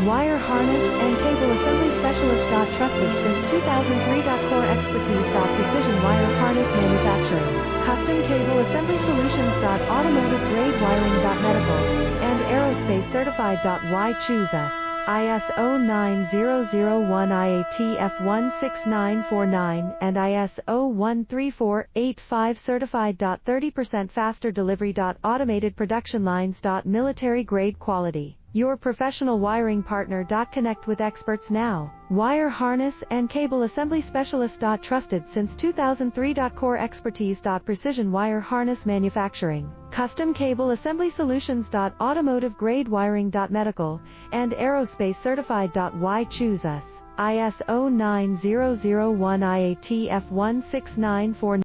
Wire harness and cable assembly specialist. Trusted since 2003. Core expertise. Precision wire harness manufacturing. Custom cable assembly solutions. Automotive grade wiring. Medical and aerospace certified. Why choose us? ISO 9001 IATF 16949 and ISO 13485 certified. 30% faster delivery. Automated production lines. Military grade quality. Your professional wiring partner. Connect with experts now. Wire harness and cable assembly specialist. Trusted since 2003. Core expertise. Precision wire harness manufacturing. Custom cable assembly solutions. Automotive grade wiring. Medical and aerospace certified. Why choose us? ISO 9001 IATF 16949